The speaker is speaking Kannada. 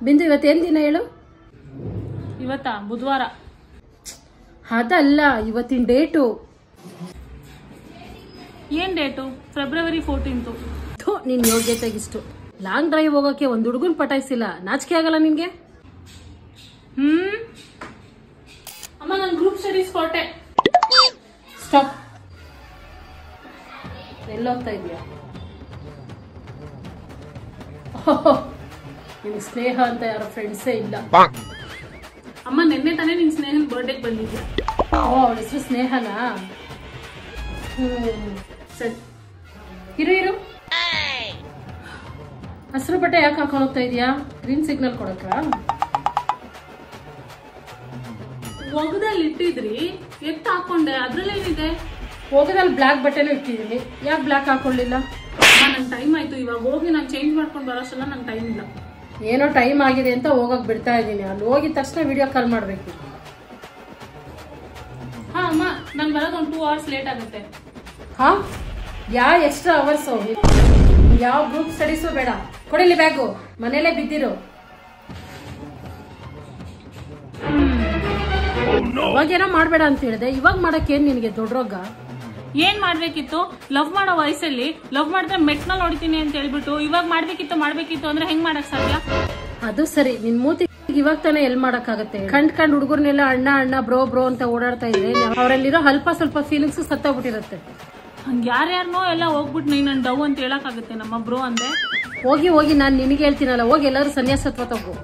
ಬಿಂದು ಇವತ್ತೇನ್ ದಿನ ಹೇಳು? ಇವತ್ತಾ? ಬುಧವಾರ. ಅದಲ್ಲ, ಇವತ್ತಿನ ಡೇಟು. ಏನ್ ಡೇಟು? ಫೆಬ್ರವರಿ 14. ನಿನ್ ಯೋಗ್ಯತೆಗಿಷ್ಟು. ಲಾಂಗ್ ಡ್ರೈವ್ ಹೋಗಕ್ಕೆ ಒಂದ್ ಹುಡುಗನ್ ಪಟಾಯಿಸಿಲ್ಲ, ನಾಚಿಕೆ ಆಗಲ್ಲ ನಿನ್ಗೆ? ಅಮ್ಮ, ನಾನು ಗ್ರೂಪ್ ಸ್ಟಡೀಸ್ ಹೊರಟೆ. ಸ್ಟಾಪ್. ಎಲ್ಲೋಗ್ತಾ ಇದೀಯಾ? ನಿನ್ ಸ್ನೇಹ ಅಂತ ಯಾರೋ ಫ್ರೆಂಡ್ಸೇ ಇಲ್ಲ. ಅಮ್ಮ, ನಿನ್ನೆ ತಾನೇ ನಿನ್ ಸ್ನೇಹನ್ ಬರ್ಡೇಗೆ ಬಂದಿದ್ದೆ. ಅವಳ ಹೆಸರು ಸ್ನೇಹನಾ? ಸರಿ, ಇರು. ಹಸಿರು ಬಟ್ಟೆ ಯಾಕೆ ಹಾಕೊಂಡು ಹೋಗ್ತಾ ಇದೀಯಾ? Green signal ಕೊಡಕ್ಕ? ಒಗದಲ್ಲಿ ಇಟ್ಟಿದ್ರಿ, ಎತ್ತು ಹಾಕೊಂಡೆ, ಅದ್ರಲ್ಲೇನಿದೆ? ಹೋಗದಲ್ಲಿ ಬ್ಲಾಕ್ ಬಟ್ಟೆನೂ ಇಟ್ಟಿದೀನಿ, ಯಾಕೆ ಬ್ಲಾಕ್ ಹಾಕೊಳ್ಳಿಲ್ಲ? ನಂಗೆ ಟೈಮ್ ಆಯ್ತು, ಇವಾಗ ಹೋಗಿ ನಾನು ಚೇಂಜ್ ಮಾಡ್ಕೊಂಡು ಬರೋಷ್ಟಲ್ಲ ನಂಗೆ ಟೈಮ್ ಇಲ್ಲ. ಏನೋ ಟೈಮ್ ಆಗಿದೆ ಅಂತ ಹೋಗಕ್ ಬಿಡ್ತಾ ಇದ್ದೀನಿ. ಅಲ್ಲಿ ಹೋಗಿದ ತಕ್ಷಣ ವಿಡಿಯೋ ಕಾಲ್ ಮಾಡ್ಬೇಕು. ಹಾ ಅಮ್ಮ, ನಾನು ಬರೋದು ಒಂದು 2 hours ಲೇಟ್ ಆಗುತ್ತೆ. ಹಾ, ಎಕ್ಸ್ಟ್ರಾ ಅವರ್ಸ್? ಯಾವ ಗ್ರೂಪ್ ಸ್ಟಡೀಸು ಬೇಡ. ಕೊಡಿಲಿ ಬ್ಯಾಗು, ಮನೇಲೆ ಬಿದ್ದಿರು. ಅವಾಗೇನೋ ಮಾಡ್ಬೇಡ ಅಂತ ಹೇಳಿದೆ, ಇವಾಗ ಮಾಡಕ್ಕೆ ಏನ್ ನಿನಗೆ ದೊಡ್ಡ ರೋಗ? ಏನ್ ಮಾಡ್ಬೇಕಿತ್ತು? ಲವ್ ಮಾಡೋ ವಯಸ್ಸಲ್ಲಿ ಲವ್ ಮಾಡಿದ್ರೆ ಮೆಟ್ನಲ್ಲಿ ಹೊಡಿತೀನಿ ಅಂತ ಹೇಳ್ಬಿಟ್ಟು ಇವಾಗ ಮಾಡ್ಬೇಕಿತ್ತು ಅಂದ್ರೆ ಹೆಂಗ್ ಮಾಡಕ್ ಸಾಧ್ಯ? ಅದು ಸರಿ, ನಿನ್ ಮೂತಿ ಇವಾಗ ತಾನೇ ಎಲ್ ಮಾಡಕ್ಕಾಗತ್ತೆ? ಕಂಡ್ ಹುಡುಗರ್ನೆಲ್ಲ ಅಣ್ಣ ಬ್ರೋ ಅಂತ ಓಡಾಡ್ತಾ ಇದ್ರೆ ಅವರಲ್ಲಿರೋ ಅಲ್ಪ ಸ್ವಲ್ಪ ಫೀಲಿಂಗ್ಸ್ ಸತ್ತೋಗ್ಬಿಟ್ಟಿರತ್ತೆ. ಹಂಗ ಯಾರ್ಯಾರನೋ ಎಲ್ಲ ಹೋಗ್ಬಿಟ್ಟು ನನ್ ಡವ್ ಅಂತ ಹೇಳಕ್ ಆಗುತ್ತೆ ನಮ್ಮ ಬ್ರೋ ಅಂದೆ? ಹೋಗಿ ನಾನ್ ನಿನಗೆ ಹೇಳ್ತೀನಲ್ಲ, ಹೋಗಿ ಎಲ್ಲರೂ ಸನ್ಯಾಸತ್ವ ತಗೋ.